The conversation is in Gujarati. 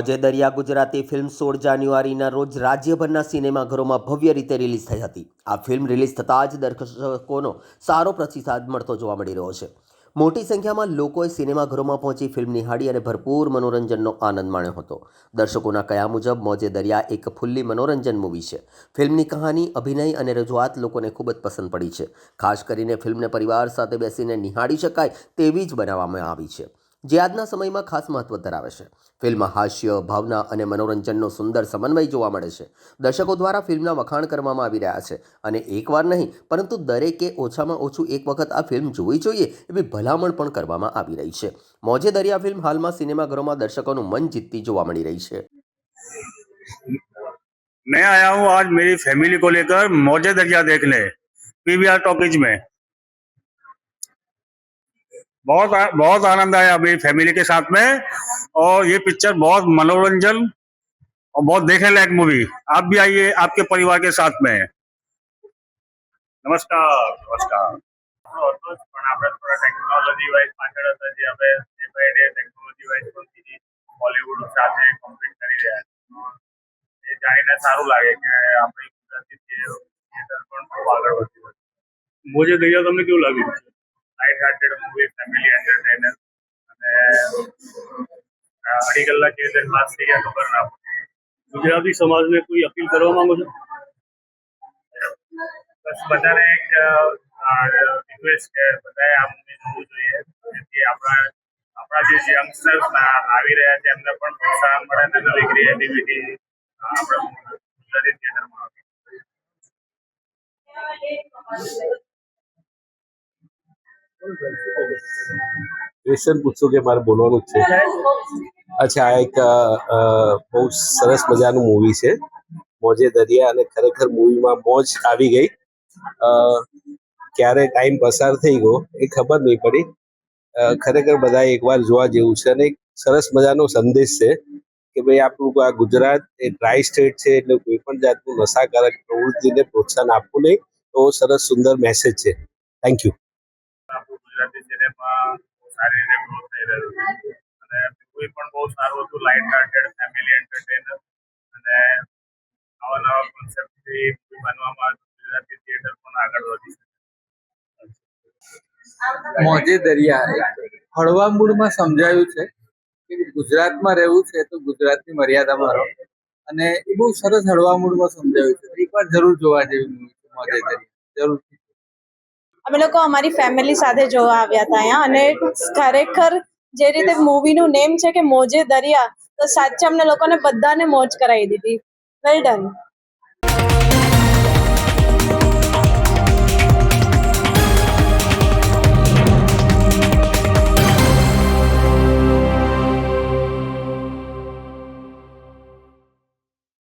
મોજે દરિયા ગુજરાતી ફિલ્મ 16 જાન્યુઆરીના રોજ રાજ્યભરના સિનેમાઘરોમાં ભવ્ય રીતે રિલીઝ થઈ હતી. આ ફિલ્મ રિલીઝ થતાં જ દર્શકોનો સારો પ્રતિસાદ મળતો જોવા મળી રહ્યો છે. મોટી સંખ્યામાં લોકોએ સિનેમાઘરોમાં પહોંચી ફિલ્મ નિહાળી અને ભરપૂર મનોરંજનનો આનંદ માણ્યો હતો. દર્શકોના કયા મુજબ મોજે દરિયા એક ફૂલ્લી મનોરંજન મૂવી છે. ફિલ્મની કહાની, અભિનય અને રજૂઆત લોકોને ખૂબ જ પસંદ પડી છે. ખાસ કરીને ફિલ્મને પરિવાર સાથે બેસીને નિહાળી શકાય તેવી જ બનાવવામાં આવી છે, જે આજના સમયમાં ખાસ મહત્વ ધરાવે છે. ફિલ્મમાં હાસ્ય, ભાવના અને મનોરંજનનો સુંદર સમન્વય જોવા મળે છે. દર્શકો દ્વારા ફિલ્મના વખાણ કરવામાં આવી રહ્યા છે અને એકવાર નહીં પરંતુ દરેકે ઓછામાં ઓછું એક વખત આ ફિલ્મ જોવી જોઈએ એવી ભલામણ પણ કરવામાં આવી રહી છે. મોજે દરિયા ફિલ્મ હાલમાં સિનેમાઘરોમાં દર્શકોનું મન જીતતી જોવા મળી રહી છે. मैं आया हूँ आज मेरी फैमिली को लेकर मौजे दरिया देखने पीवीआर टॉकीज में। बहुत आनंद आया मेरी फैमिली के साथ में और ये पिक्चर बहुत मनोरंजन और बहुत देखने लायक मूवी। आप भी आइए आपके परिवार के साथ में। नमस्कार नमस्कार। પણ આપણે થોડા ટેકનોલોજી વાઇઝ પાછળ હતા, જે હવે day by day technology wise પણ બીજી બોલિવૂડ સાથે કમ્પીટ કરી રહ્યા છે. એ જાણીને સારું લાગે કે આપણી ગુજરાતી થિયેટર પણ ખૂબ આગળ વધી રહ્યું છે. મોજે દરિયા તમને કેવું લાગ્યું? Light hearted movie, family entertainer અને અઢી કલાક કેવી રીતે પાસ થઈ ગયા ખબર ના પડે. ગુજરાતી સમાજને કોઈ અપીલ કરવા માંગો છો? બસ બધાને એક રિક્વેસ્ટ કે બધાએ આ મૂવી જોવું જોઈએ, જેથી આપણા જે યંગસ્ટર્સ આવી રહ્યા છે એમને પણ પ્રોત્સાહન મળે અને નવી ક્રિએટિવિટી આપણે ગુજરાતી થિયેટરમાં આવે. ક્વેશ્ચન પૂછશો કે મારે બોલવાનું જ છે? અચ્છા, આ એક બહુ સરસ મજાનું મૂવી છે મોજે દરિયા, અને ખરેખર મૂવીમાં મોજ આવી ગઈ. ક્યારે ટાઈમ પસાર થઈ ગયો એ ખબર નહીં પડી. ખરેખર બધા એકવાર જોવા જેવું છે અને એક સરસ મજાનો સંદેશ છે કે ભાઈ આપણું આ ગુજરાત એ ડ્રાય સ્ટેટ છે, એટલે કોઈ પણ જાતનું નશાકારક પ્રવૃત્તિને પ્રોત્સાહન આપવું નહીં. તો સરસ સુંદર મેસેજ છે. Thank you. ગુજરાતી સિનેમા સારી રીતે ગ્રો થઈ રહ્યું છે અને કોઈ પણ બહુ સારું હતું, લાઇટ હાર્ટેડ ફેમિલી એન્ટરટેનર અને નવા નવા કોન્સેપ્ટથી બનવામાં ગુજરાતી થિયેટર પણ આગળ વધી શકે. મોજે દરિયા એક હળવા મૂડમાં સમજાયું છે કે ગુજરાતમાં રહેવું છે તો ગુજરાતની મર્યાદામાં રહો, અને એ બહુ સરસ હળવા મૂડમાં સમજાયું છે. એકવાર જરૂર જોવા જેવી મૂવી છે મોજે દરિયા, જરૂર. અમે લોકો અમારી ફેમિલી સાથે જોવા આવ્યા હતા અહીંયા, અને ખરેખર જે રીતે મૂવીનું નેમ છે કે મોજે દરિયા, તો સાચે અમને લોકોને બધાને મોજ કરાવી દીધી. Well done.